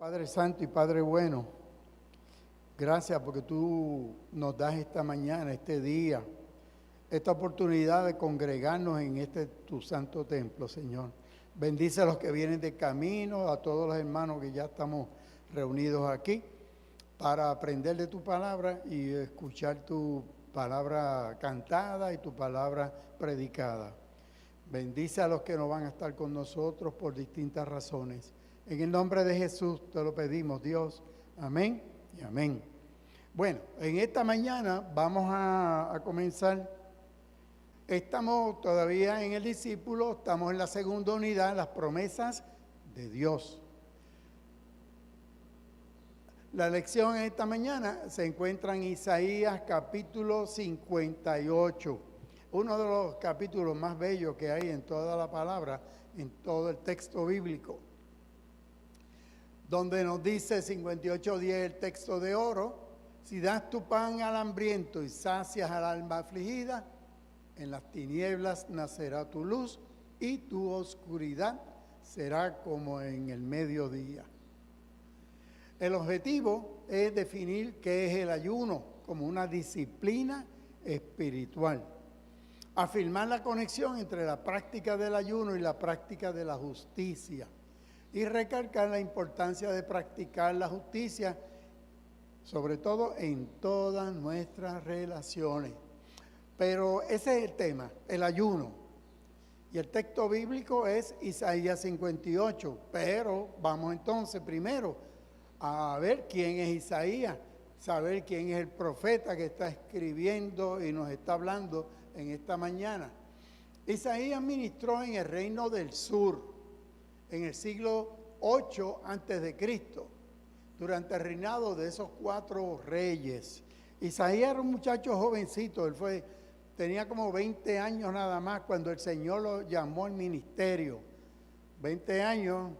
Padre Santo y Padre bueno, gracias porque tú nos das esta mañana, este día, esta oportunidad de congregarnos en este tu santo templo, Señor. Bendice a los que vienen de camino, a todos los hermanos que ya estamos reunidos aquí para aprender de tu palabra y escuchar tu palabra cantada y tu palabra predicada. Bendice a los que no van a estar con nosotros por distintas razones. En el nombre de Jesús te lo pedimos, Dios. Amén y amén. Bueno, en esta mañana vamos a comenzar. Estamos todavía en el discípulo, estamos en la segunda unidad, las promesas de Dios. La lección en esta mañana se encuentra en Isaías capítulo 58. Uno de los capítulos más bellos que hay en toda la palabra, en todo el texto bíblico, donde nos dice 58:10 el texto de oro: si das tu pan al hambriento y sacias al alma afligida, en las tinieblas nacerá tu luz y tu oscuridad será como en el mediodía. El objetivo es definir qué es el ayuno como una disciplina espiritual. Afirmar la conexión entre la práctica del ayuno y la práctica de la justicia. Y recalcar la importancia de practicar la justicia, sobre todo en todas nuestras relaciones. Pero ese es el tema, el ayuno. Y el texto bíblico es Isaías 58. Pero vamos entonces primero a ver quién es Isaías, saber quién es el profeta que está escribiendo y nos está hablando en esta mañana. Isaías ministró en el reino del sur, en el siglo 8 antes de Cristo, durante el reinado de esos 4 reyes. Isaías era un muchacho jovencito, tenía como 20 años nada más cuando el Señor lo llamó al ministerio. 20 años,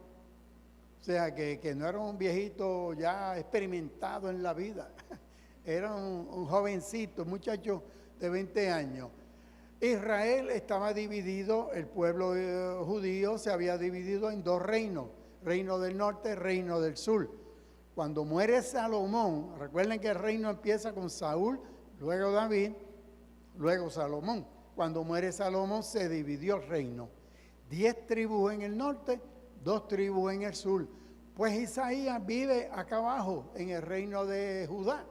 o sea que no era un viejito ya experimentado en la vida, era un jovencito, un muchacho de 20 años. Israel estaba dividido, el pueblo judío se había dividido en 2 reinos, reino del norte, reino del sur. Cuando muere Salomón, recuerden que el reino empieza con Saúl, luego David, luego Salomón. Cuando muere Salomón se dividió el reino. 10 tribus en el norte, 2 tribus en el sur. Pues Isaías vive acá abajo, en el reino de Judá.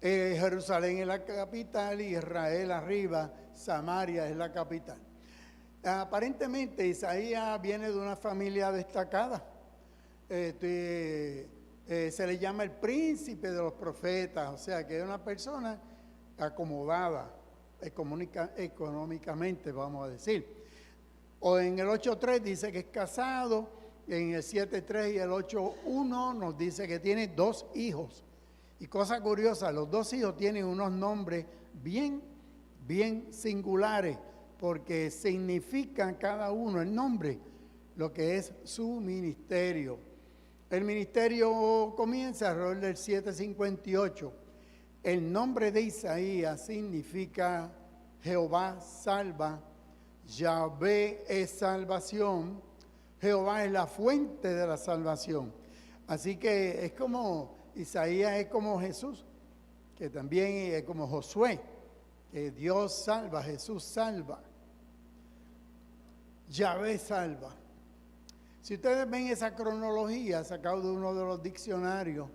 Jerusalén es la capital y Israel arriba, Samaria es la capital. Aparentemente Isaías viene de una familia destacada. Se le llama el príncipe de los profetas, o sea que es una persona acomodada económicamente, vamos a decir. O en el 8.3 dice que es casado, en el 7.3 y el 8.1 nos dice que tiene 2 hijos. Y cosa curiosa, los 2 hijos tienen unos nombres bien singulares, porque significan cada uno el nombre, lo que es su ministerio. El ministerio comienza alrededor del 758. El nombre de Isaías significa Jehová salva, Yahvé es salvación, Jehová es la fuente de la salvación. Así que es como Isaías es como Jesús, que también es como Josué, que Dios salva, Jesús salva, Yahvé salva. Si ustedes ven esa cronología sacada de uno de los diccionarios,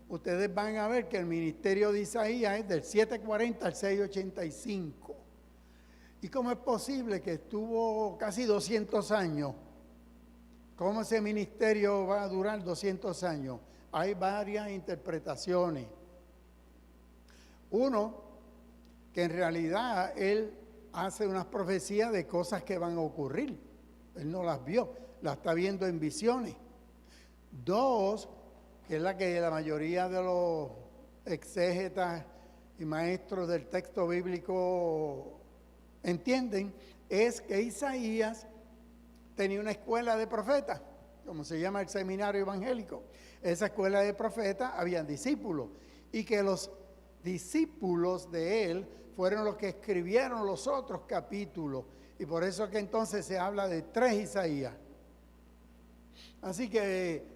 ustedes van a ver que el ministerio de Isaías es del 740 al 685. ¿Y cómo es posible que estuvo casi 200 años? ¿Cómo ese ministerio va a durar 200 años? Hay varias interpretaciones. Uno, que en realidad él hace unas profecías de cosas que van a ocurrir. Él no las vio, las está viendo en visiones. 2, que es la que la mayoría de los exégetas y maestros del texto bíblico entienden, es que Isaías tenía una escuela de profetas, como se llama el seminario evangélico. Esa escuela de profetas habían discípulos, y que los discípulos de él fueron los que escribieron los otros capítulos, y por eso que entonces se habla de 3 Isaías. Así que,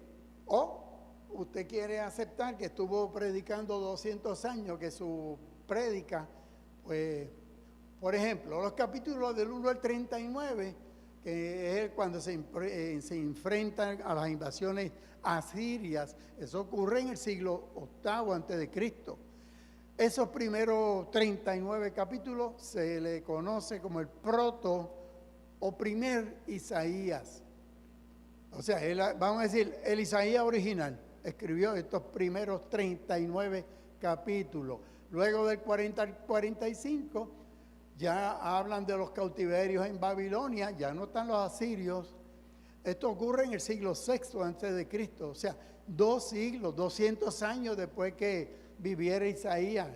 usted quiere aceptar que estuvo predicando 200 años, que su prédica, pues, por ejemplo, los capítulos del 1 al 39, que es cuando se enfrentan a las invasiones asirias, eso ocurre en el siglo VIII antes de Cristo. Esos primeros 39 capítulos se le conoce como el proto o primer Isaías. O sea, vamos a decir, el Isaías original escribió estos primeros 39 capítulos. Luego del 40 al 45 ya hablan de los cautiverios en Babilonia, ya no están los asirios. Esto ocurre en el siglo VI antes de Cristo, o sea, 2 siglos, 200 años después que viviera Isaías.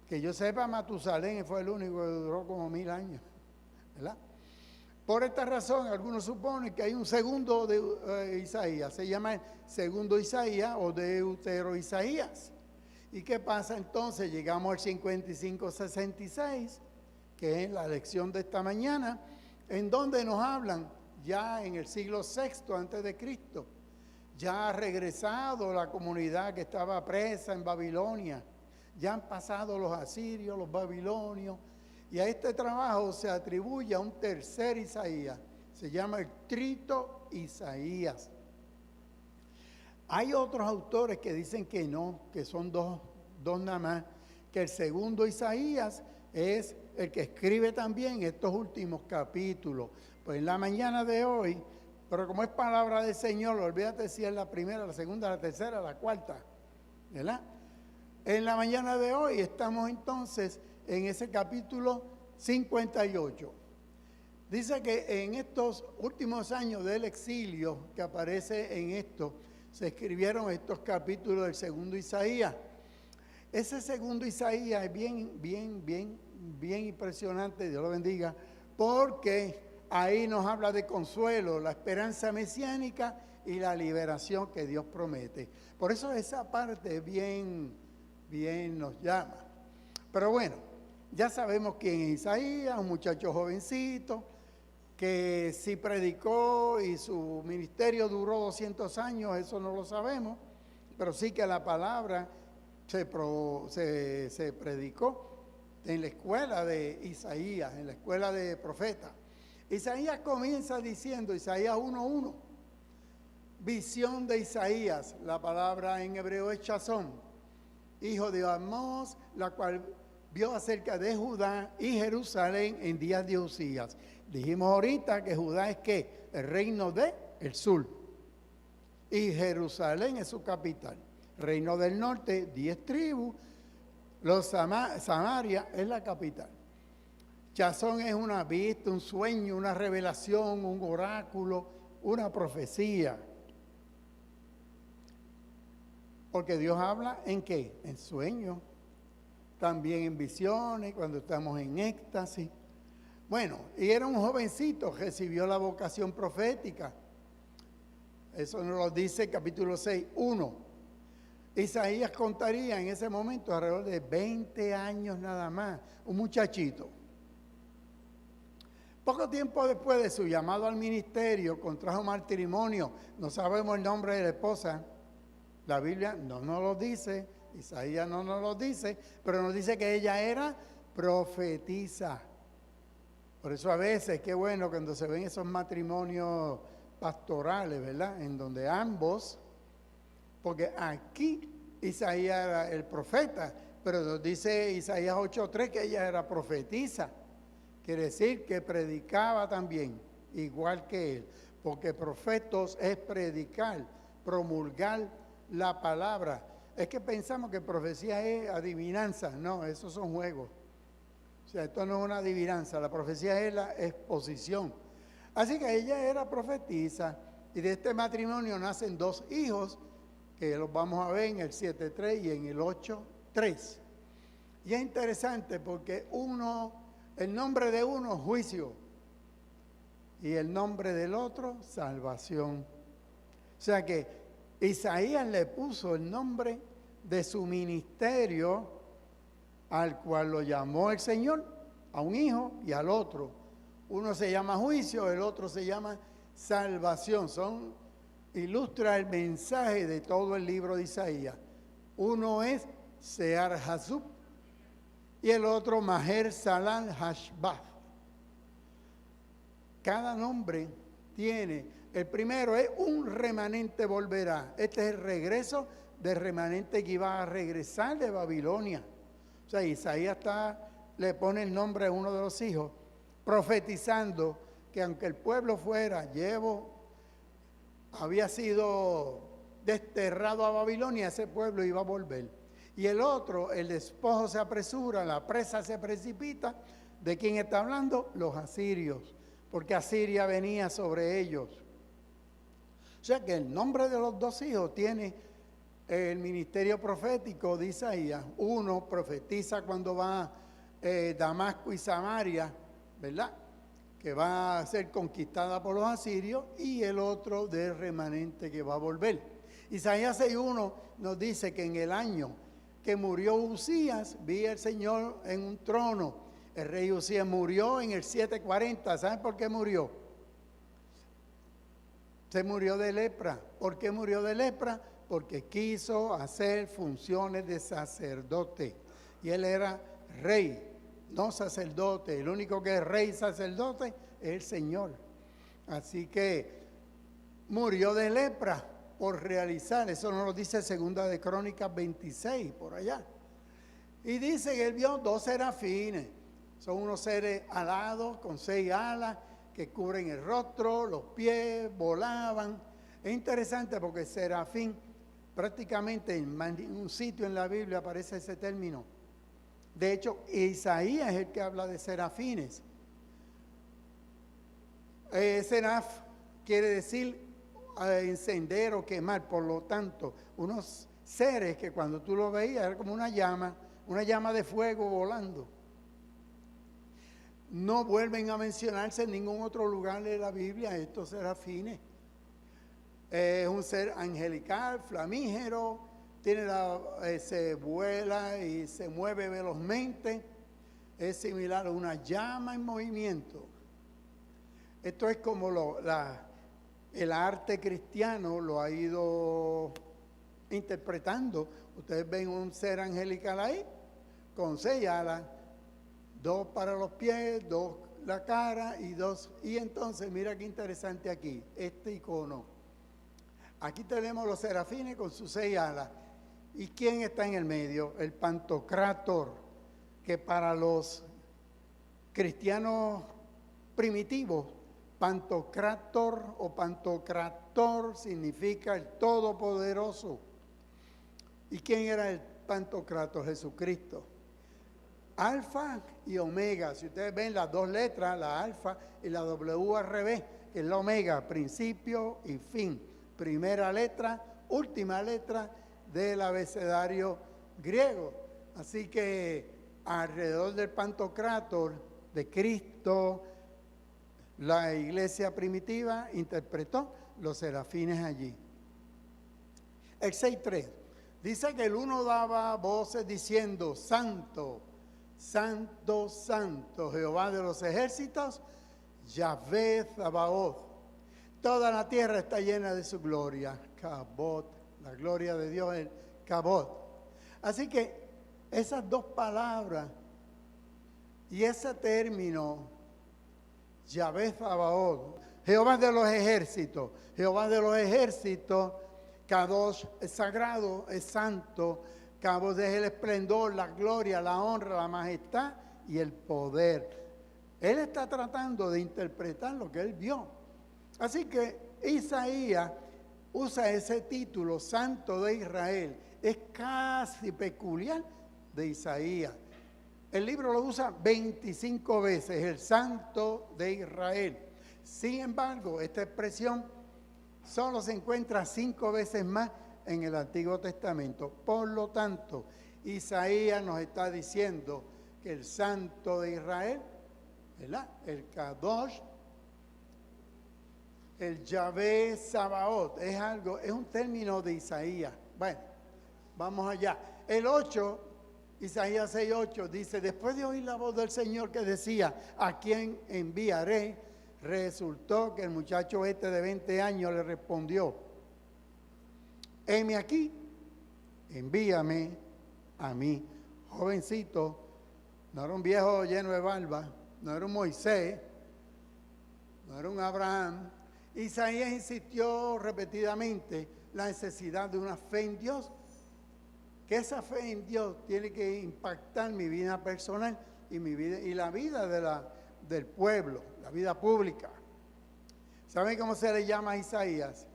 Que yo sepa, Matusalén fue el único que duró como 1000 años, ¿verdad? Por esta razón, algunos suponen que hay un segundo de Isaías, se llama el segundo Isaías o Deutero Isaías. ¿Y qué pasa entonces? Llegamos al 55-66, que es la lección de esta mañana, en donde nos hablan ya en el siglo VI antes de Cristo. Ya ha regresado la comunidad que estaba presa en Babilonia. Ya han pasado los asirios, los babilonios. Y a este trabajo se atribuye a un tercer Isaías. Se llama el Trito Isaías. Hay otros autores que dicen que no, que son dos nada más, que el segundo Isaías es el que escribe también estos últimos capítulos. Pues en la mañana de hoy, pero como es palabra del Señor, olvídate si es la primera, la segunda, la tercera, la cuarta, ¿verdad? En la mañana de hoy estamos entonces en ese capítulo 58. Dice que en estos últimos años del exilio que aparece en esto, se escribieron estos capítulos del segundo Isaías. Ese segundo Isaías es bien impresionante, Dios lo bendiga, porque ahí nos habla de consuelo, la esperanza mesiánica y la liberación que Dios promete. Por eso esa parte bien nos llama. Pero bueno, ya sabemos quién es Isaías, un muchacho jovencito, que si predicó y su ministerio duró 200 años, eso no lo sabemos, pero sí que la palabra se predicó en la escuela de Isaías, en la escuela de profetas. Isaías comienza diciendo, Isaías 1:1, visión de Isaías, la palabra en hebreo es Chazón, hijo de Amós, la cual vio acerca de Judá y Jerusalén en días de Usías. Dijimos ahorita que Judá es ¿qué? El reino del sur. Y Jerusalén es su capital. Reino del norte, 10 tribus. Samaria es la capital. Chazón es una vista, un sueño, una revelación, un oráculo, una profecía. Porque Dios habla ¿en qué? En sueños. También en visiones, cuando estamos en éxtasis. Bueno, y era un jovencito, recibió la vocación profética. Eso nos lo dice capítulo 6:1. Isaías contaría en ese momento alrededor de 20 años nada más, un muchachito. Poco tiempo después de su llamado al ministerio, contrajo matrimonio. No sabemos el nombre de la esposa. La Biblia no nos lo dice, Isaías no nos lo dice, pero nos dice que ella era profetisa. Por eso a veces, qué bueno cuando se ven esos matrimonios pastorales, ¿verdad? En donde ambos, porque aquí Isaías era el profeta, pero nos dice Isaías 8:3 que ella era profetisa. Quiere decir que predicaba también, igual que él, porque profetos es predicar, promulgar la palabra. Es que pensamos que profecía es adivinanza, no, esos son juegos. O sea, esto no es una adivinanza, la profecía es la exposición. Así que ella era profetisa y de este matrimonio nacen 2 hijos que los vamos a ver en el 7:3 y en el 8:3. Y es interesante porque el nombre de uno, juicio, y el nombre del otro, salvación. O sea que Isaías le puso el nombre de su ministerio al cual lo llamó el Señor, a un hijo y al otro. Uno se llama juicio, el otro se llama salvación. Son ilustra el mensaje de todo el libro de Isaías. Uno es Sear Hasub y el otro Maher Salal Hashbaz. Cada nombre tiene, el primero es un remanente volverá. Este es el regreso del remanente que iba a regresar de Babilonia. O sea, Isaías le pone el nombre a uno de los hijos, profetizando que aunque el pueblo había sido desterrado a Babilonia, ese pueblo iba a volver. Y el otro, el despojo se apresura, la presa se precipita. ¿De quién está hablando? Los asirios, porque Asiria venía sobre ellos. O sea que el nombre de los dos hijos tiene el ministerio profético de Isaías. Uno profetiza cuando va Damasco y Samaria, ¿verdad?, que va a ser conquistada por los asirios, y el otro del remanente que va a volver. Isaías 6:1 nos dice que en el año que murió Usías, vi al Señor en un trono. El rey Usías murió en el 740. ¿Saben por qué murió? Se murió de lepra. ¿Por qué murió de lepra? Porque quiso hacer funciones de sacerdote. Y él era rey, no sacerdote. El único que es rey y sacerdote es el Señor. Así que murió de lepra por realizar. Eso nos lo dice Segunda de Crónicas 26, por allá. Y dice que él vio 2 serafines. Son unos seres alados con 6 alas que cubren el rostro, los pies, volaban. Es interesante porque serafín, prácticamente en un sitio en la Biblia aparece ese término. De hecho, Isaías es el que habla de serafines. Seraf quiere decir encender o quemar, por lo tanto, unos seres que cuando tú lo veías era como una llama de fuego volando. No vuelven a mencionarse en ningún otro lugar de la Biblia estos serafines. Es un ser angelical, flamígero, se vuela y se mueve velozmente. Es similar a una llama en movimiento. Esto es como el arte cristiano lo ha ido interpretando. Ustedes ven un ser angelical ahí, con 6 alas, 2 para los pies, 2 la cara y 2. Y entonces, mira qué interesante aquí, este icono. Aquí tenemos los serafines con sus 6 alas. ¿Y quién está en el medio? El Pantocrátor, que para los cristianos primitivos, Pantocrátor o Pantocrator significa el Todopoderoso. ¿Y quién era el Pantocrátor? Jesucristo. Alfa y Omega. Si ustedes ven las 2 letras, la alfa y la W al revés, que es la omega, principio y fin. Primera letra, última letra del abecedario griego. Así que alrededor del Pantocrátor de Cristo, la iglesia primitiva interpretó los serafines allí. El 6:3 dice que el uno daba voces diciendo: Santo, Santo, Santo, Jehová de los ejércitos, Yahvé Sabaoth. Toda la tierra está llena de su gloria. Kabot, la gloria de Dios es Kabot. Así que esas 2 palabras y ese término, Yahvé Sabaoth, Jehová de los ejércitos, Kadosh es sagrado, es santo, Kadosh es el esplendor, la gloria, la honra, la majestad y el poder. Él está tratando de interpretar lo que él vio. Así que Isaías usa ese título, Santo de Israel. Es casi peculiar de Isaías. El libro lo usa 25 veces, el Santo de Israel. Sin embargo, esta expresión solo se encuentra 5 veces más en el Antiguo Testamento. Por lo tanto, Isaías nos está diciendo que el Santo de Israel, ¿verdad?, el Kadosh, el Yahvé Sabaoth, es un término de Isaías. Bueno, vamos allá. El 8, Isaías 6:8 dice: después de oír la voz del Señor que decía: ¿a quién enviaré? Resultó que el muchacho de 20 años le respondió: heme aquí, envíame a mí. Jovencito, no era un viejo lleno de barba, no era un Moisés, no era un Abraham. Isaías insistió repetidamente la necesidad de una fe en Dios, que esa fe en Dios tiene que impactar mi vida personal y mi vida y la vida del pueblo, la vida pública. ¿Saben cómo se le llama a Isaías?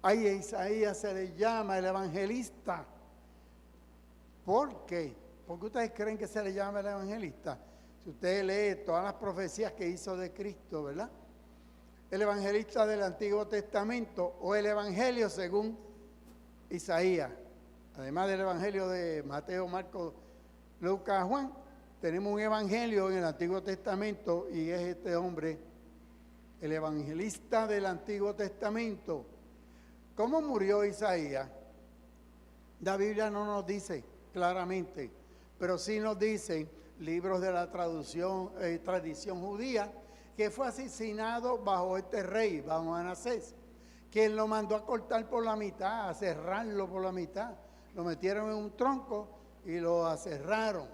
A Isaías se le llama el evangelista. ¿Por qué? ¿Por qué ustedes creen que se le llama el evangelista? Si usted lee todas las profecías que hizo de Cristo, ¿verdad? El evangelista del Antiguo Testamento o el evangelio según Isaías. Además del evangelio de Mateo, Marcos, Lucas, Juan, tenemos un evangelio en el Antiguo Testamento y es este hombre, el evangelista del Antiguo Testamento. ¿Cómo murió Isaías? La Biblia no nos dice claramente, pero sí nos dicen libros de la tradición judía, que fue asesinado bajo este rey, bajo Manasés, quien lo mandó a cortar por la mitad, a cerrarlo por la mitad. Lo metieron en un tronco y lo aserraron.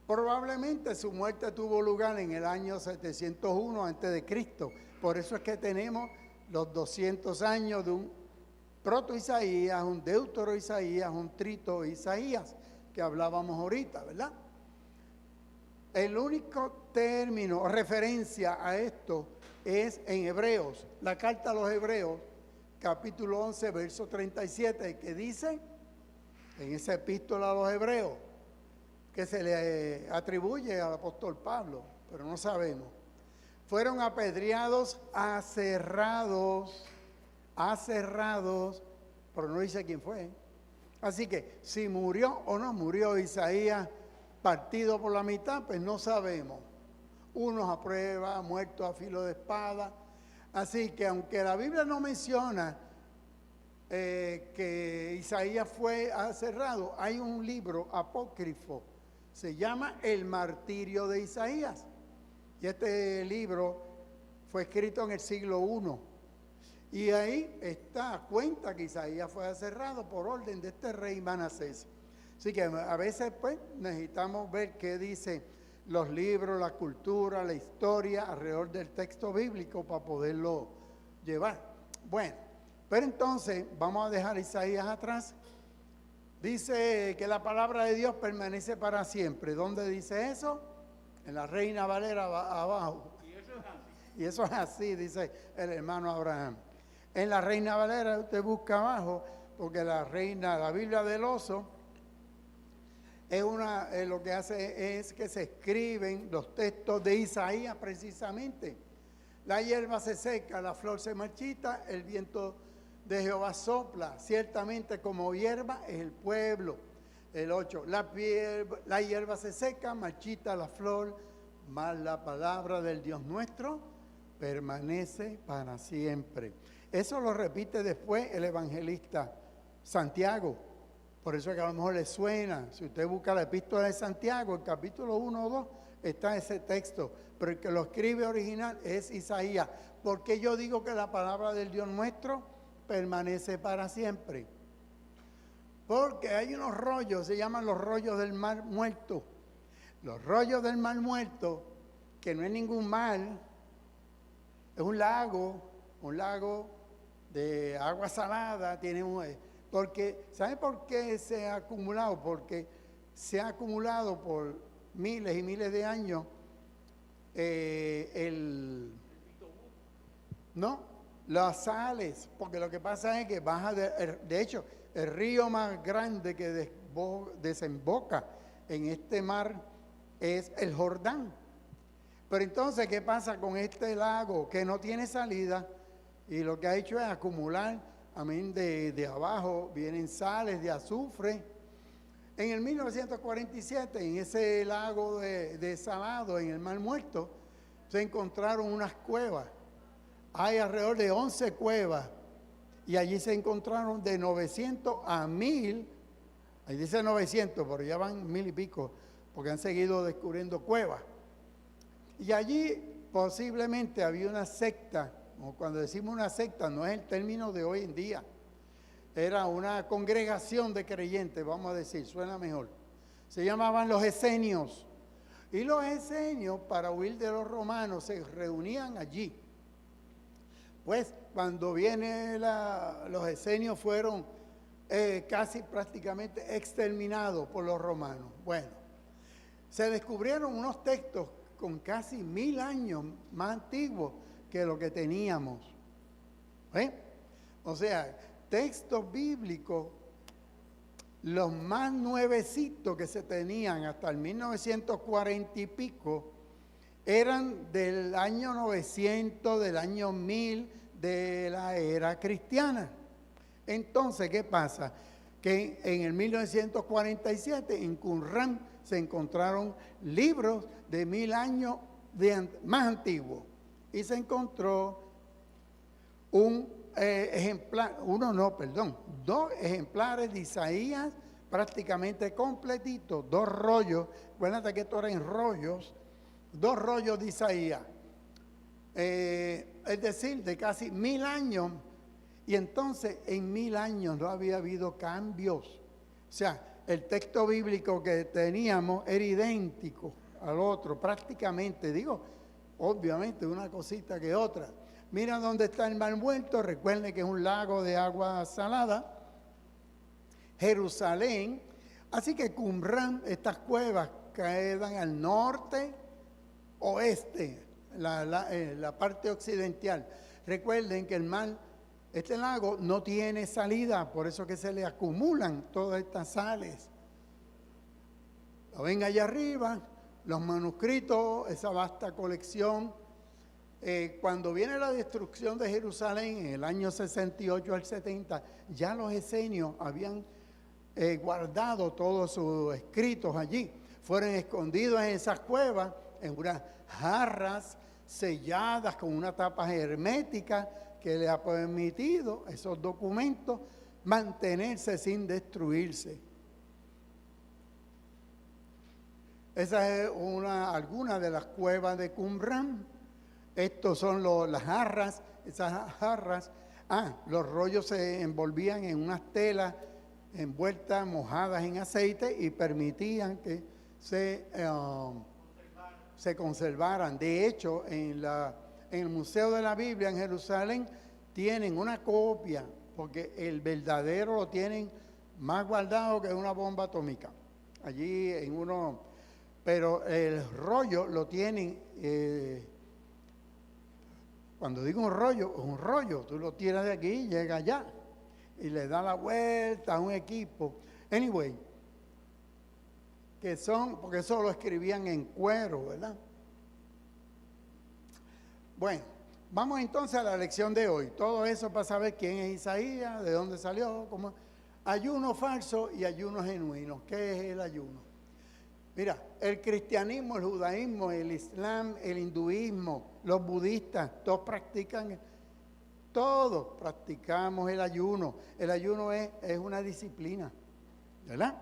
Probablemente su muerte tuvo lugar en el año 701 a.C. Por eso es que tenemos los 200 años de un proto-Isaías, un deutero-Isaías, un trito-Isaías, que hablábamos ahorita, ¿verdad? El único término o referencia a esto es en Hebreos, la carta a los Hebreos, capítulo 11, verso 37, que dice, en esa epístola a los Hebreos, que se le atribuye al apóstol Pablo, pero no sabemos. Fueron apedreados, aserrados, pero no dice quién fue. Así que si murió o no murió Isaías partido por la mitad, pues no sabemos. Unos a prueba, muertos a filo de espada. Así que aunque la Biblia no menciona que Isaías fue aserrado, hay un libro apócrifo, se llama El Martirio de Isaías. Y este libro fue escrito en el siglo I. Y ahí cuenta que Isaías fue aserrado por orden de este rey Manasés. Así que a veces pues necesitamos ver qué dicen los libros, la cultura, la historia alrededor del texto bíblico para poderlo llevar. Bueno, pero entonces vamos a dejar Isaías atrás. Dice que la palabra de Dios permanece para siempre. ¿Dónde dice eso? En la Reina Valera abajo. Y eso es así, dice el hermano Abraham. En la Reina Valera usted busca abajo, porque la Biblia del Oso, lo que hace es que se escriben los textos de Isaías precisamente. La hierba se seca, la flor se marchita, el viento de Jehová sopla, ciertamente como hierba es el pueblo. El 8, la hierba se seca, marchita la flor, mas la palabra del Dios nuestro permanece para siempre. Eso lo repite después el evangelista Santiago. Por eso es que a lo mejor le suena. Si usted busca la epístola de Santiago, el capítulo 1 o 2, está ese texto. Pero el que lo escribe original es Isaías. ¿Por qué yo digo que la palabra del Dios nuestro permanece para siempre? Porque hay unos rollos, se llaman los rollos del mar muerto. Los rollos del mar muerto, que no es ningún mar, es un lago de agua salada, ¿sabe por qué se ha acumulado? Porque se ha acumulado por miles y miles de años las sales, porque lo que pasa es que baja, de hecho, el río más grande que desemboca en este mar es el Jordán. Pero entonces, ¿qué pasa con este lago que no tiene salida? Y lo que ha hecho es acumular, de abajo vienen sales de azufre. En el 1947, en ese lago desalado, en el Mar Muerto, se encontraron unas cuevas. Hay alrededor de 11 cuevas y allí se encontraron de 900 a 1000, ahí dice 900, pero ya van 1000 y pico, porque han seguido descubriendo cuevas. Y allí posiblemente había una secta, o cuando decimos una secta no es el término de hoy en día, era una congregación de creyentes, vamos a decir, suena mejor. Se llamaban los esenios. Y los esenios, para huir de los romanos, se reunían allí. Pues cuando los esenios fueron casi prácticamente exterminados por los romanos. Bueno, se descubrieron unos textos con casi 1000 años más antiguos que lo que teníamos. O sea, textos bíblicos, los más nuevecitos que se tenían hasta el 1940 y pico, eran del año 900, del año 1000, de la era cristiana. Entonces, ¿qué pasa? Que en el 1947 en Qumran se encontraron libros de 1000 años más antiguos. Y se encontró dos ejemplares de Isaías prácticamente completitos, 2 rollos. Acuérdate que esto era en rollos, 2 rollos de Isaías. Es decir, de casi 1000 años. Y entonces en 1000 años no había habido cambios. O sea, el texto bíblico que teníamos era idéntico al otro, prácticamente. Digo, obviamente una cosita que otra. Mira dónde está el Mar Muerto. Recuerden que es un lago de agua salada. Jerusalén. Así que Qumran, estas cuevas quedan al norte, oeste, la parte occidental. Recuerden que este lago no tiene salida, por eso que se le acumulan todas estas sales. Lo ven allá arriba, los manuscritos, esa vasta colección. Cuando viene la destrucción de Jerusalén en el año 68 al 70, ya los esenios habían guardado todos sus escritos allí. Fueron escondidos en esas cuevas, en unas jarras selladas con una tapa hermética que le ha permitido a esos documentos mantenerse sin destruirse. Esa es alguna de las cuevas de Qumran. Estos son las jarras, esas jarras. Los rollos se envolvían en unas telas envueltas, mojadas en aceite y permitían que se conservaran. De hecho, en el Museo de la Biblia en Jerusalén tienen una copia, porque el verdadero lo tienen más guardado que una bomba atómica. Allí pero el rollo lo tienen, cuando digo un rollo, tú lo tiras de aquí y llega allá, y le da la vuelta a un equipo. Anyway, porque eso lo escribían en cuero, ¿verdad? Bueno, vamos entonces a la lección de hoy. Todo eso para saber quién es Isaías, de dónde salió, cómo. Ayuno falso y ayuno genuino. ¿Qué es el ayuno? Mira, el cristianismo, el judaísmo, el islam, el hinduismo, los budistas, todos practicamos el ayuno. El ayuno es una disciplina, ¿verdad?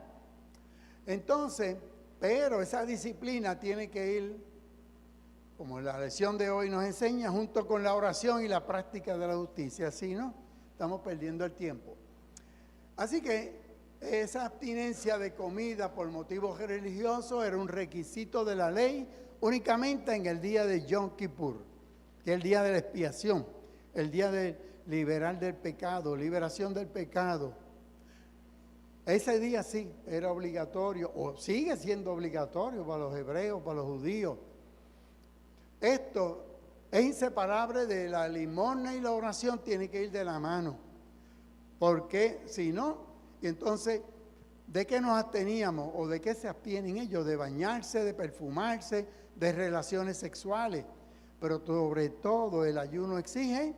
Entonces, pero esa disciplina tiene que ir, como la lección de hoy nos enseña, junto con la oración y la práctica de la justicia. Así, ¿no? Estamos perdiendo el tiempo. Así que esa abstinencia de comida por motivos religiosos era un requisito de la ley únicamente en el día de Yom Kippur, que es el día de la expiación, el día de liberar del pecado, liberación del pecado. Ese día sí era obligatorio, o sigue siendo obligatorio para los hebreos, para los judíos. Esto es inseparable de la limosna y la oración, tiene que ir de la mano. Porque si no, y entonces, ¿de qué nos absteníamos o de qué se abstienen ellos? De bañarse, de perfumarse, de relaciones sexuales. Pero sobre todo el ayuno exige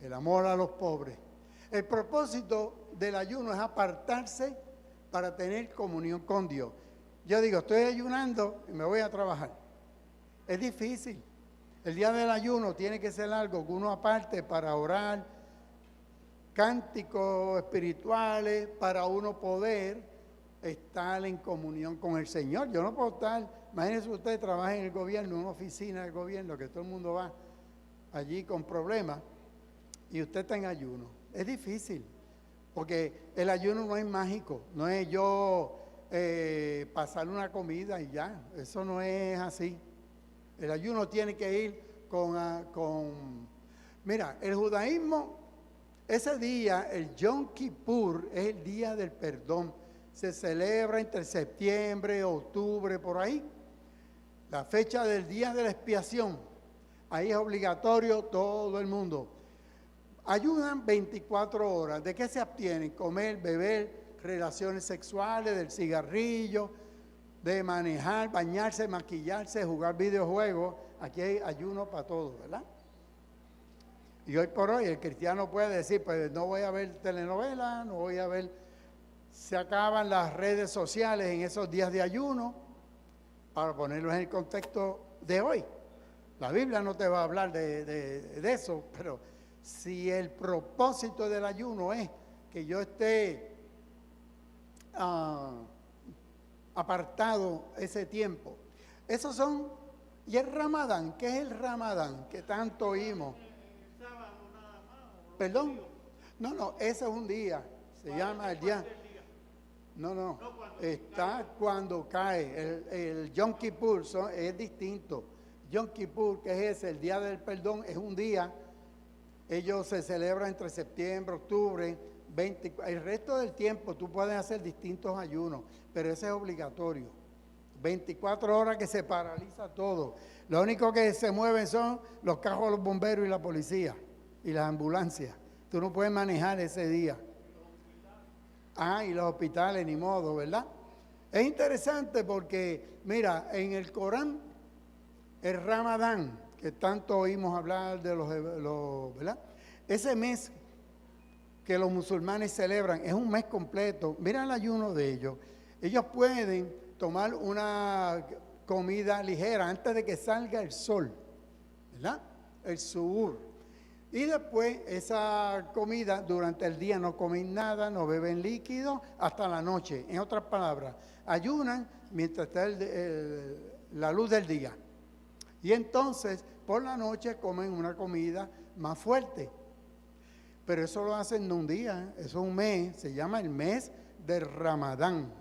el amor a los pobres. El propósito del ayuno es apartarse para tener comunión con Dios. Yo digo, estoy ayunando y me voy a trabajar. Es difícil. El día del ayuno tiene que ser algo que uno aparte para orar, cánticos espirituales, para uno poder estar en comunión con el Señor. Yo no puedo estar, imagínense usted trabaja en el gobierno, en una oficina del gobierno, que todo el mundo va allí con problemas, y usted está en ayuno. Es difícil, Porque el ayuno no es mágico, no es yo pasar una comida y ya, eso no es así. El ayuno tiene que ir con... Mira, el judaísmo, ese día, el Yom Kippur, es el día del perdón. Se celebra entre septiembre, octubre, por ahí. La fecha del día de la expiación. Ahí es obligatorio todo el mundo. Ayunan 24 horas. ¿De qué se abstienen? Comer, beber, relaciones sexuales, del cigarrillo, de manejar, bañarse, maquillarse, jugar videojuegos. Aquí hay ayuno para todo, ¿verdad? Y hoy por hoy el cristiano puede decir, pues no voy a ver telenovelas, no voy a ver... Se acaban las redes sociales en esos días de ayuno, para ponerlos en el contexto de hoy. La Biblia no te va a hablar de eso, pero si el propósito del ayuno es que yo esté apartado ese tiempo. Esos son, y el Ramadán, ¿qué es el Ramadán? Que tanto oímos. ¿Perdón? No, ese es un día, se llama el día. No, está cuando cae. El Yom Kippur es distinto. Yom Kippur, que es el día del perdón, es un día. Ellos se celebran entre septiembre, octubre, el resto del tiempo tú puedes hacer distintos ayunos, pero ese es obligatorio. 24 horas que se paraliza todo. Lo único que se mueven son los carros de los bomberos y la policía y las ambulancias. Tú no puedes manejar ese día. Y los hospitales, ni modo, ¿verdad? Es interesante porque, mira, en el Corán, el Ramadán, que tanto oímos hablar de los ¿verdad? Ese mes que los musulmanes celebran es un mes completo. Mira el ayuno de ellos. Ellos pueden tomar una comida ligera antes de que salga el sol, ¿verdad? El suhur. Y después esa comida durante el día no comen nada, no beben líquido hasta la noche. En otras palabras, ayunan mientras está la luz del día. Y entonces por la noche comen una comida más fuerte. Pero eso lo hacen no un día, eso es un mes, se llama el mes del Ramadán.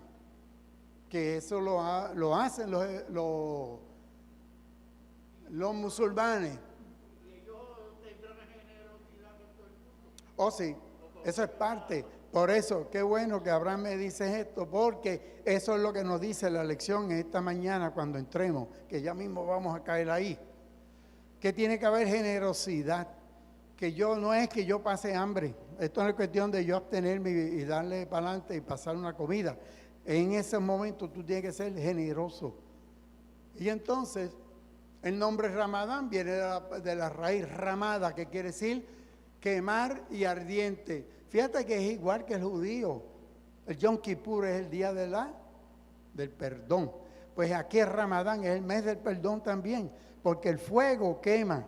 Que eso lo hacen los musulmanes. Oh, sí, eso es parte. Por eso, qué bueno que Abraham me dice esto, porque eso es lo que nos dice la lección esta mañana cuando entremos, que ya mismo vamos a caer ahí. Que tiene que haber generosidad, que no es que yo pase hambre. Esto no es cuestión de yo abstenerme y darle para adelante y pasar una comida. En ese momento tú tienes que ser generoso. Y entonces, el nombre Ramadán viene de la raíz ramada, que quiere decir quemar y ardiente. Fíjate que es igual que el judío. El Yom Kippur es el día del perdón. Pues aquí el Ramadán es el mes del perdón también, porque el fuego quema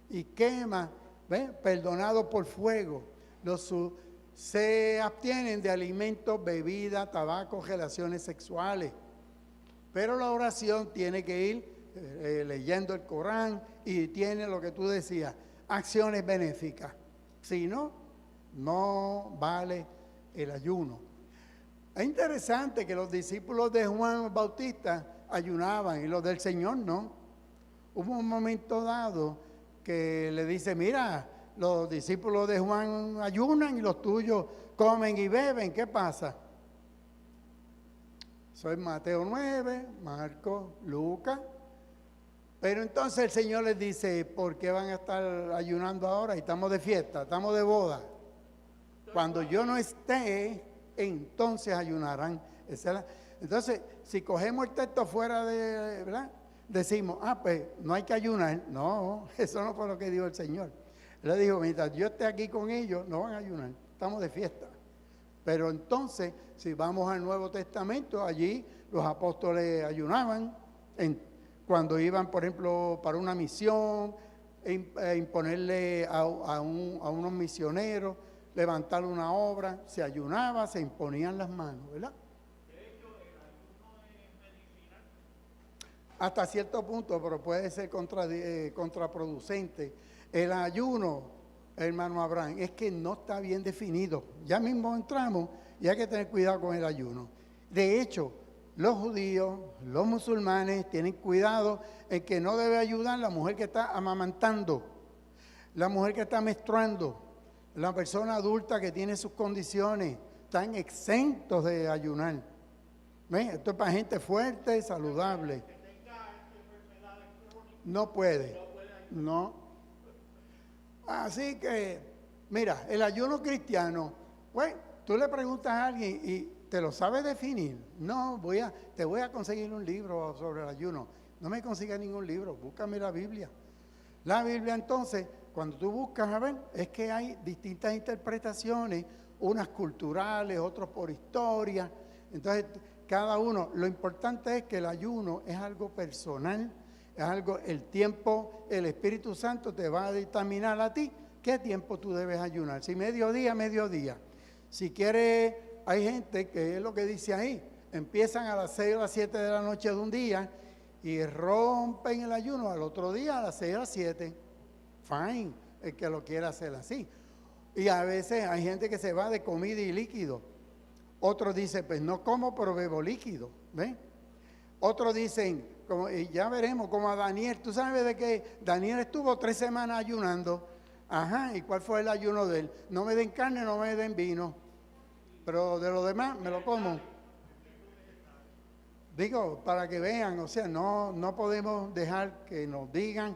y quema, ¿ves? Perdonado por fuego. Se abstienen de alimentos, bebidas, tabaco, relaciones sexuales. Pero la oración tiene que ir leyendo el Corán y tiene lo que tú decías, acciones benéficas. Si no, no vale el ayuno. Es interesante que los discípulos de Juan Bautista ayunaban y los del Señor no. Hubo un momento dado que le dice, mira, los discípulos de Juan ayunan y los tuyos comen y beben. ¿Qué pasa? Soy Mateo 9, Marcos, Lucas. Pero entonces el Señor les dice, ¿por qué van a estar ayunando ahora? Y estamos de fiesta, estamos de boda. Cuando yo no esté, entonces ayunarán. Entonces, si cogemos el texto fuera de, ¿verdad? Decimos, pues no hay que ayunar. No, eso no fue lo que dijo el Señor. Él le dijo, mientras yo esté aquí con ellos, no van a ayunar, estamos de fiesta. Pero entonces, si vamos al Nuevo Testamento, allí los apóstoles ayunaban cuando iban, por ejemplo, para una misión, imponerle a unos misioneros, levantar una obra, se ayunaba, se imponían las manos, ¿verdad? De hecho, el ayuno es medicinal. Hasta cierto punto, pero puede ser contraproducente. El ayuno hermano Abraham, es que no está bien definido. Ya mismo entramos y hay que tener cuidado con el ayuno. De hecho, los judíos, los musulmanes tienen cuidado en que no debe ayudar la mujer que está amamantando, la mujer que está menstruando, la persona adulta que tiene sus condiciones, están exentos de ayunar. ¿Ven? Esto es para gente fuerte y saludable. No puede, no. Así que, mira, el ayuno cristiano, pues, tú le preguntas a alguien y te lo sabe definir. No, te voy a conseguir un libro sobre el ayuno. No me consigas ningún libro, búscame la Biblia. La Biblia entonces, cuando tú buscas, a ver, es que hay distintas interpretaciones, unas culturales, otras por historia. Entonces, cada uno, lo importante es que el ayuno es algo personal, es algo, el tiempo, el Espíritu Santo te va a determinar a ti qué tiempo tú debes ayunar. Si mediodía, mediodía. Si quieres, hay gente que es lo que dice ahí, empiezan a las 6 o las 7 de la noche de un día y rompen el ayuno al otro día a las 6 o las 7. Fine, el que lo quiera hacer así. Y a veces hay gente que se va de comida y líquido. Otros dicen, pues no como, pero bebo líquido. ¿Ven? Otros dicen, y ya veremos, como a Daniel. ¿Tú sabes de que Daniel estuvo 3 semanas ayunando? Ajá, ¿y cuál fue el ayuno de él? No me den carne, no me den vino. Pero de lo demás me lo como. Digo, para que vean, o sea, no podemos dejar que nos digan,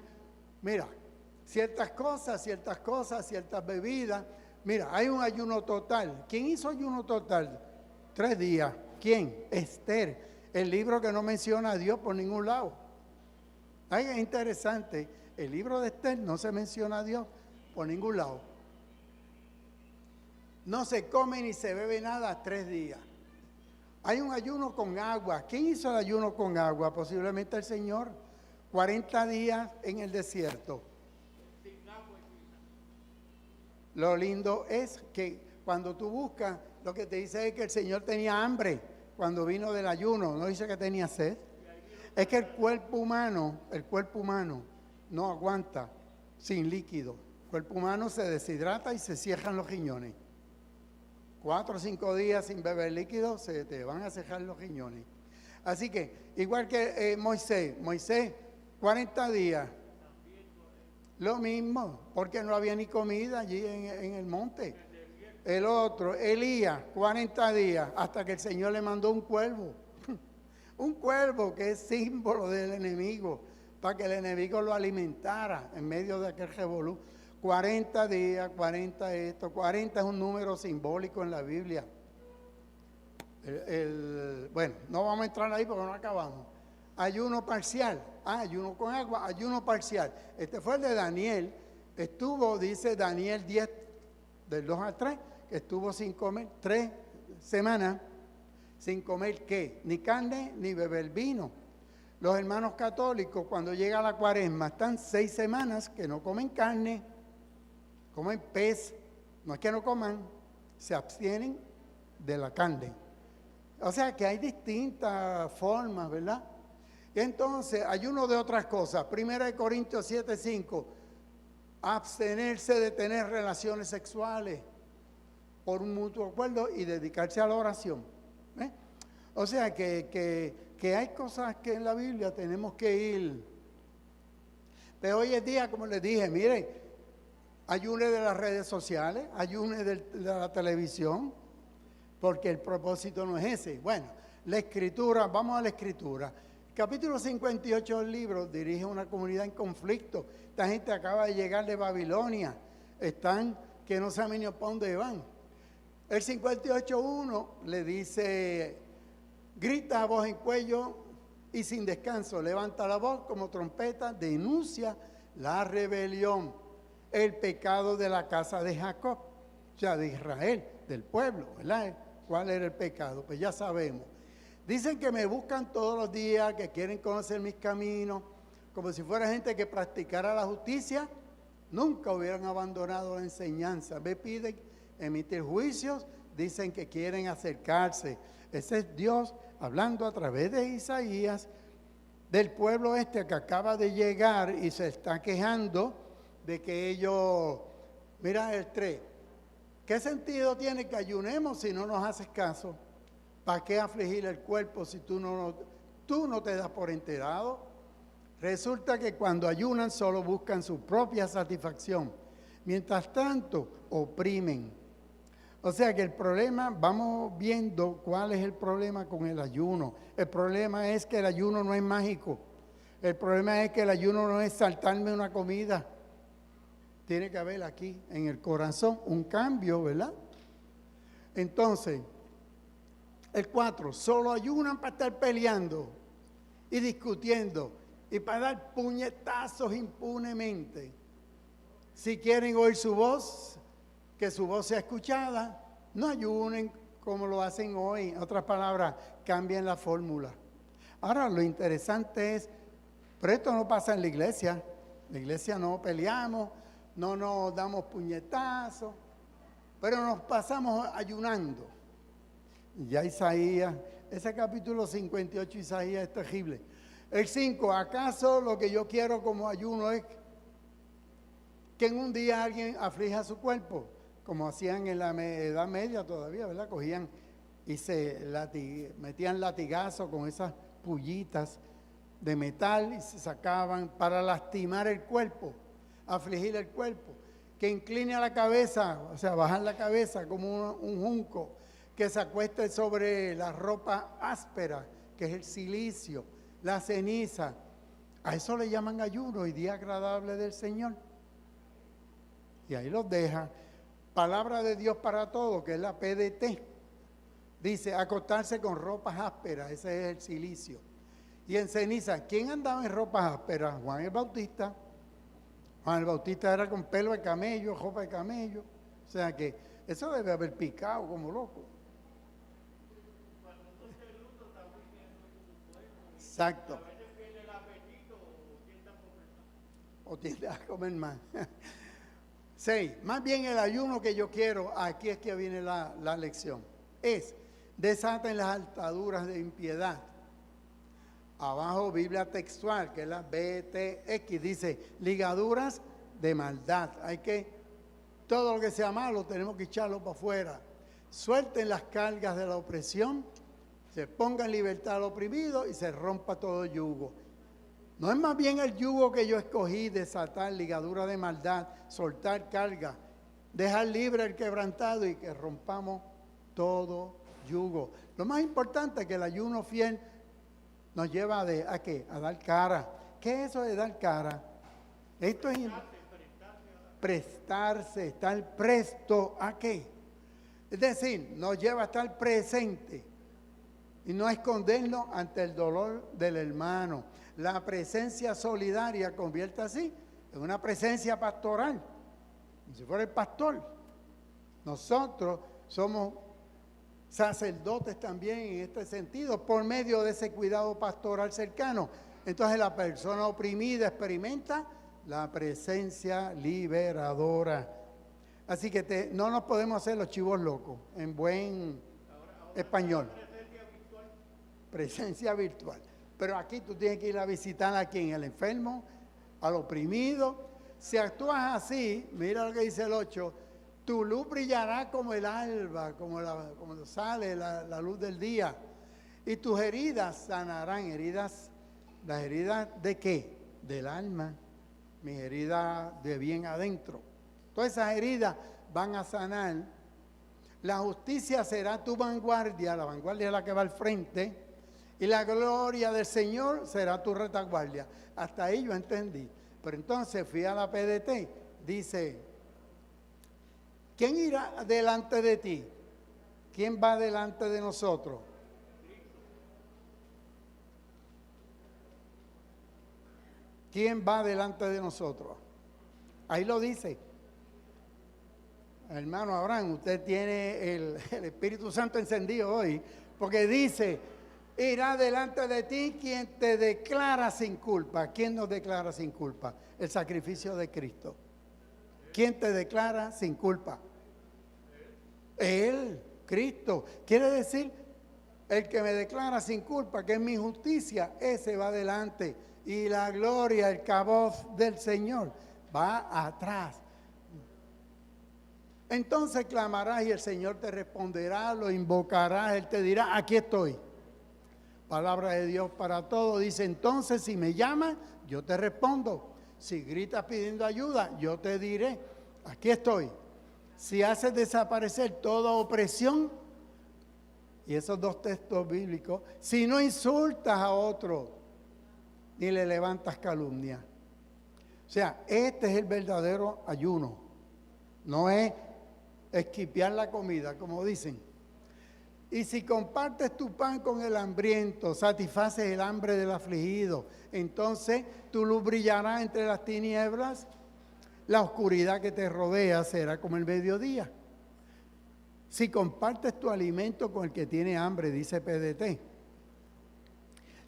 mira, ciertas cosas, ciertas bebidas. Mira, hay un ayuno total. ¿Quién hizo ayuno total? 3 días. ¿Quién? Esther. El libro que no menciona a Dios por ningún lado. Ay, es interesante. El libro de Esther no se menciona a Dios por ningún lado. No se come ni se bebe nada 3 días. Hay un ayuno con agua. ¿Quién hizo el ayuno con agua? Posiblemente el Señor. 40 días en el desierto. Lo lindo es que cuando tú buscas, lo que te dice es que el Señor tenía hambre cuando vino del ayuno, no dice que tenía sed. Es que el cuerpo humano no aguanta sin líquido. El cuerpo humano se deshidrata y se cierran los riñones. 4 o 5 días sin beber líquido, se te van a cejar los riñones. Así que, igual que Moisés, 40 días. Lo mismo, porque no había ni comida allí en el monte. El otro, Elías, 40 días, hasta que el Señor le mandó un cuervo. Un cuervo que es símbolo del enemigo, para que el enemigo lo alimentara en medio de aquel revolú. 40 días, 40 esto, 40 es un número simbólico en la Biblia. Bueno, no vamos a entrar ahí porque no acabamos. Ayuno parcial, ayuno con agua, ayuno parcial. Este fue el de Daniel. Estuvo, dice Daniel 10, del 2 al 3, que estuvo sin comer 3 semanas, sin comer ¿qué? Ni carne ni beber vino. Los hermanos católicos, cuando llega la cuaresma, están 6 semanas que no comen carne, comen pez. No es que no coman, se abstienen de la carne. O sea que hay distintas formas, ¿verdad? Y entonces, ayuno de otras cosas. 1 Corintios 7:5, abstenerse de tener relaciones sexuales por un mutuo acuerdo y dedicarse a la oración. ¿Eh? O sea que hay cosas que en la Biblia tenemos que ir. Pero hoy en día, como les dije, miren, ayune de las redes sociales, ayune de la televisión, porque el propósito no es ese. Bueno, la escritura, vamos a la escritura. Capítulo 58 del libro dirige una comunidad en conflicto. Esta gente acaba de llegar de Babilonia. Están que no saben ni para dónde van. El 58.1 le dice, grita a voz en cuello y sin descanso, levanta la voz como trompeta, denuncia la rebelión, el pecado de la casa de Jacob, o sea, de Israel, del pueblo, ¿verdad? ¿Cuál era el pecado? Pues ya sabemos. Dicen que me buscan todos los días, que quieren conocer mis caminos, como si fuera gente que practicara la justicia, nunca hubieran abandonado la enseñanza. Me piden emitir juicios, dicen que quieren acercarse. Ese es Dios hablando a través de Isaías del pueblo que acaba de llegar y se está quejando de que ellos Mira el 3. ¿Qué sentido tiene que ayunemos si no nos haces caso? ¿Para qué afligir el cuerpo si tú no te das por enterado? Resulta que cuando ayunan solo buscan su propia satisfacción. Mientras tanto, oprimen. O sea que el problema, vamos viendo cuál es el problema con el ayuno. El problema es que el ayuno no es mágico. El problema es que el ayuno no es saltarme una comida. Tiene que haber aquí, en el corazón, un cambio, ¿verdad? Entonces, el 4, solo ayunan para estar peleando y discutiendo y para dar puñetazos impunemente. Si quieren oír su voz, que su voz sea escuchada, no ayunen como lo hacen hoy. En otras palabras, cambien la fórmula. Ahora, lo interesante es, pero esto no pasa en la iglesia. En la iglesia no peleamos, no nos damos puñetazos, pero nos pasamos ayunando. Ya Isaías, ese capítulo 58 de Isaías es terrible. El 5, ¿acaso lo que yo quiero como ayuno es que en un día alguien aflija su cuerpo? Como hacían en la Edad Media todavía, ¿verdad? Cogían y metían latigazos con esas pullitas de metal y se sacaban para lastimar el cuerpo, afligir el cuerpo. Que incline a la cabeza, o sea, bajar la cabeza como un junco, que se acueste sobre la ropa áspera, que es el silicio, la ceniza. A eso le llaman ayuno y día agradable del Señor. Y ahí los deja. Palabra de Dios para todo, que es la PDT. Dice, acostarse con ropas ásperas, ese es el silicio. Y en ceniza, ¿quién andaba en ropas ásperas? Juan el Bautista. Juan el Bautista era con pelo de camello, ropa de camello. O sea que eso debe haber picado como loco. Exacto. O tiende a comer más. 6. Más bien el ayuno que yo quiero, aquí es que viene la lección, es desaten las ataduras de impiedad. Abajo Biblia textual, que es la BTX, dice ligaduras de maldad. Todo lo que sea malo tenemos que echarlo para afuera. Suelten las cargas de la opresión, se ponga en libertad al oprimido y se rompa todo yugo. No es más bien el yugo que yo escogí, desatar ligadura de maldad, soltar carga, dejar libre el quebrantado y que rompamos todo yugo. Lo más importante es que el ayuno fiel nos lleva ¿a qué? A dar cara. ¿Qué es eso de dar cara? Esto es prestarse, estar presto ¿a qué? Es decir, nos lleva a estar presente y no escondernos ante el dolor del hermano. La presencia solidaria convierte así en una presencia pastoral, como si fuera el pastor. Nosotros somos sacerdotes también en este sentido, por medio de ese cuidado pastoral cercano. Entonces la persona oprimida experimenta la presencia liberadora. Así que no nos podemos hacer los chivos locos, en buen español. Presencia virtual. Pero aquí tú tienes que ir a visitar a quien, el enfermo, al oprimido. Si actúas así, mira lo que dice el 8, tu luz brillará como el alba, como sale la luz del día. Y tus heridas sanarán. ¿Las heridas de qué? Del alma. Mis heridas de bien adentro. Todas esas heridas van a sanar. La justicia será tu vanguardia, la vanguardia es la que va al frente. Y la gloria del Señor será tu retaguardia. Hasta ahí yo entendí. Pero entonces fui a la PDT, dice, ¿quién irá delante de ti? ¿Quién va delante de nosotros? ¿Quién va delante de nosotros? Ahí lo dice. Hermano Abraham, usted tiene el Espíritu Santo encendido hoy, porque dice, irá delante de ti quien te declara sin culpa. ¿Quién nos declara sin culpa? El sacrificio de Cristo. ¿Quién te declara sin culpa? Él, Cristo. Quiere decir, el que me declara sin culpa, que es mi justicia, ese va adelante. Y la gloria, el caboz del Señor, va atrás. Entonces clamarás y el Señor te responderá, lo invocarás, Él te dirá, aquí estoy. Palabra de Dios para todos. Dice, entonces si me llamas, yo te respondo. Si gritas pidiendo ayuda, yo te diré, aquí estoy. Si haces desaparecer toda opresión, y esos dos textos bíblicos, si no insultas a otro, ni le levantas calumnia. O sea, este es el verdadero ayuno. No es esquipear la comida, como dicen. Y si compartes tu pan con el hambriento, satisfaces el hambre del afligido, entonces tu luz brillará entre las tinieblas, la oscuridad que te rodea será como el mediodía. Si compartes tu alimento con el que tiene hambre, dice PDT,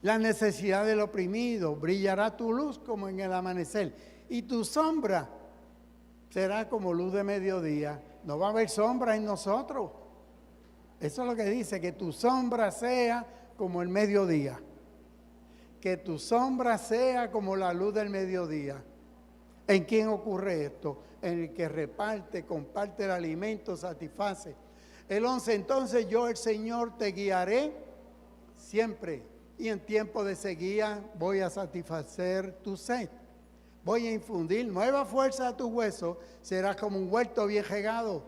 la necesidad del oprimido, brillará tu luz como en el amanecer, y tu sombra será como luz de mediodía. No va a haber sombra en nosotros. Eso es lo que dice, que tu sombra sea como el mediodía. Que tu sombra sea como la luz del mediodía. ¿En quién ocurre esto? En el que reparte, comparte el alimento, satisface. El 11, entonces yo, el Señor, te guiaré siempre. Y en tiempo de sequía voy a satisfacer tu sed. Voy a infundir nueva fuerza a tus huesos. Serás como un huerto bien regado,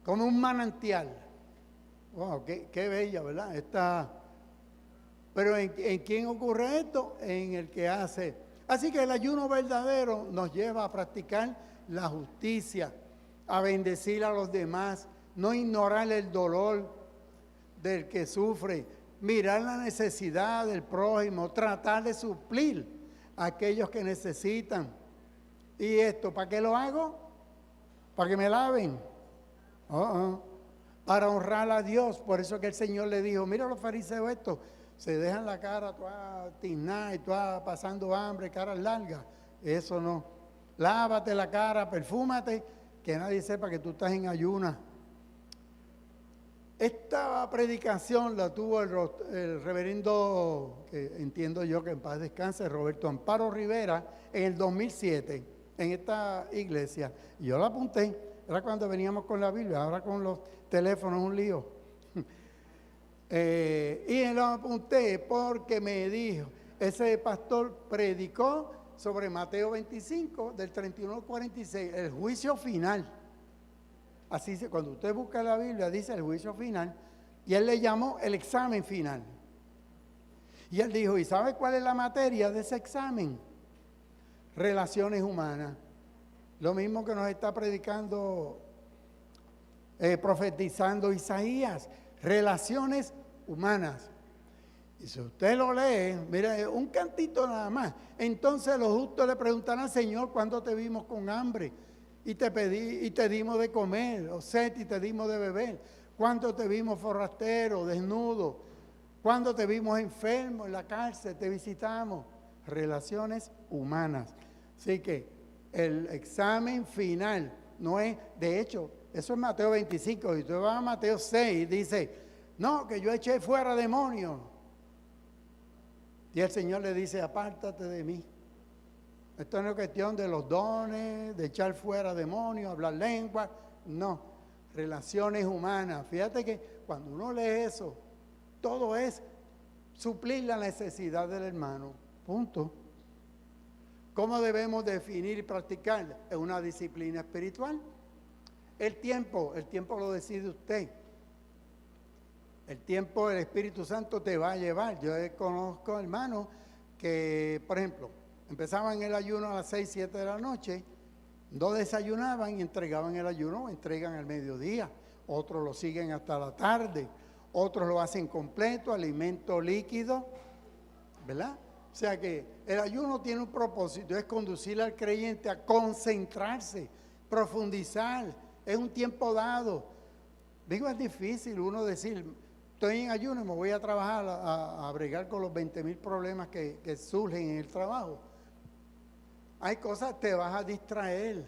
como un manantial. Wow, qué bella, ¿verdad? Pero ¿en quién ocurre esto? En el que hace. Así que el ayuno verdadero nos lleva a practicar la justicia, a bendecir a los demás, no ignorar el dolor del que sufre, mirar la necesidad del prójimo, tratar de suplir a aquellos que necesitan. ¿Y esto para qué lo hago? ¿Para que me laven? Para honrar a Dios. Por eso que el Señor le dijo, mira los fariseos estos, se dejan la cara toda tiznada y toda pasando hambre, caras largas. Eso no. Lávate la cara, perfúmate, que nadie sepa que tú estás en ayuna. Esta predicación la tuvo el reverendo, que entiendo yo que en paz descanse, Roberto Amparo Rivera, en el 2007, en esta iglesia. Y yo la apunté, era cuando veníamos con la Biblia, ahora con los teléfonos un lío. Y lo apunté porque me dijo, ese pastor predicó sobre Mateo 25, del 31 al 46, el juicio final. Así, cuando usted busca la Biblia, dice el juicio final, y él le llamó el examen final. Y él dijo, ¿y sabe cuál es la materia de ese examen? Relaciones humanas. Lo mismo que nos está predicando, profetizando Isaías, relaciones humanas. Y si usted lo lee, mira, un cantito nada más. Entonces los justos le preguntarán, Señor, ¿cuándo te vimos con hambre? Y te dimos de comer, o sed, y te dimos de beber. ¿Cuándo te vimos forastero, desnudo? ¿Cuándo te vimos enfermo en la cárcel? Te visitamos. Relaciones humanas. Así que el examen final no es, de hecho, eso es Mateo 25. Y tú vas a Mateo 6, dice, no, que yo eché fuera demonios. Y el Señor le dice, apártate de mí. Esto no es cuestión de los dones, de echar fuera demonios, hablar lengua. No, relaciones humanas. Fíjate que cuando uno lee eso, todo es suplir la necesidad del hermano. Punto. ¿Cómo debemos definir y practicar? Es una disciplina espiritual. El tiempo lo decide usted. El tiempo el Espíritu Santo te va a llevar. Yo conozco hermanos que, por ejemplo, empezaban el ayuno a las 6, 7 de la noche, no desayunaban y entregaban el ayuno, entregan al mediodía. Otros lo siguen hasta la tarde, otros lo hacen completo, alimento líquido, ¿verdad? O sea que el ayuno tiene un propósito, es conducir al creyente a concentrarse, profundizar, es un tiempo dado. Digo, es difícil uno decir, estoy en ayuno y me voy a trabajar a bregar con los 20,000 problemas que surgen en el trabajo. Hay cosas, te vas a distraer.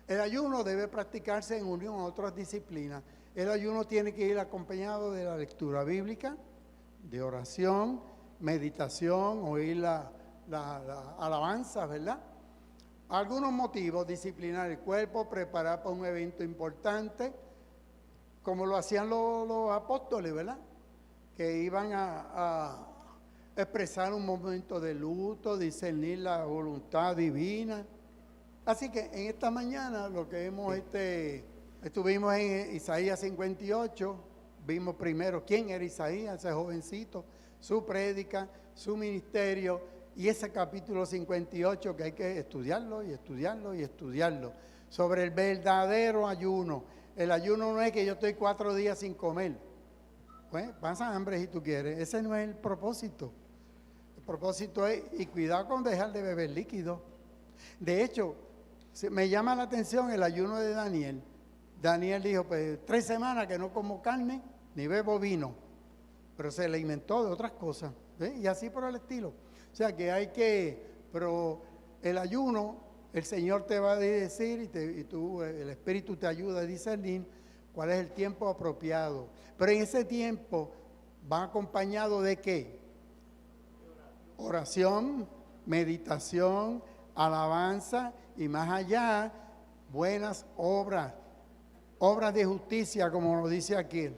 El ayuno debe practicarse en unión a otras disciplinas. El ayuno tiene que ir acompañado de la lectura bíblica, de oración, meditación, oír la alabanza, ¿verdad? Algunos motivos: disciplinar el cuerpo, preparar para un evento importante, como lo hacían los apóstoles, ¿verdad? Que iban a expresar un momento de luto, discernir la voluntad divina. Así que en esta mañana lo que estuvimos en Isaías 58, vimos primero quién era Isaías, ese jovencito, su prédica, su ministerio, y ese capítulo 58 que hay que estudiarlo y estudiarlo y estudiarlo, sobre el verdadero ayuno. El ayuno no es que yo estoy 4 días sin comer, pues pasa hambre si tú quieres, ese no es el propósito. El propósito es, y cuidado con dejar de beber líquido. De hecho, me llama la atención el ayuno de Daniel. Daniel dijo, pues 3 semanas que no como carne ni bebo vino, pero se alimentó de otras cosas, ¿sí? Y así por el estilo. O sea que pero el ayuno, el Señor te va a decir y tú, el Espíritu te ayuda a discernir cuál es el tiempo apropiado. Pero en ese tiempo va acompañado de ¿qué? Oración, meditación, alabanza y más allá, buenas obras, obras de justicia, como lo dice aquí,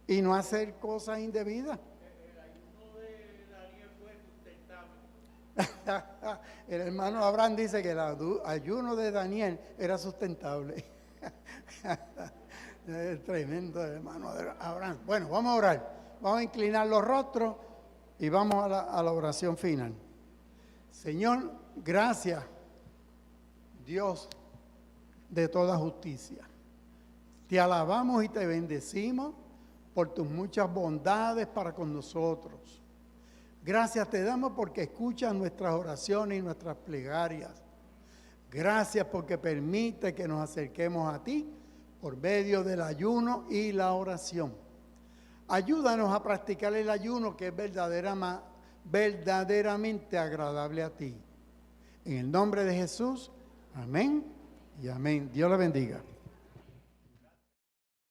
y no hacer cosas indebidas. El ayuno de Daniel fue sustentable. El hermano Abraham dice que el ayuno de Daniel era sustentable. Es tremendo el hermano Abraham. Bueno, vamos a orar, vamos a inclinar los rostros y vamos a la oración final. Señor, gracias, Dios de toda justicia. Te alabamos y te bendecimos por tus muchas bondades para con nosotros. Gracias te damos porque escuchas nuestras oraciones y nuestras plegarias. Gracias porque permite que nos acerquemos a ti por medio del ayuno y la oración. Ayúdanos a practicar el ayuno que es verdaderamente agradable a ti. En el nombre de Jesús, amén y amén. Dios le bendiga.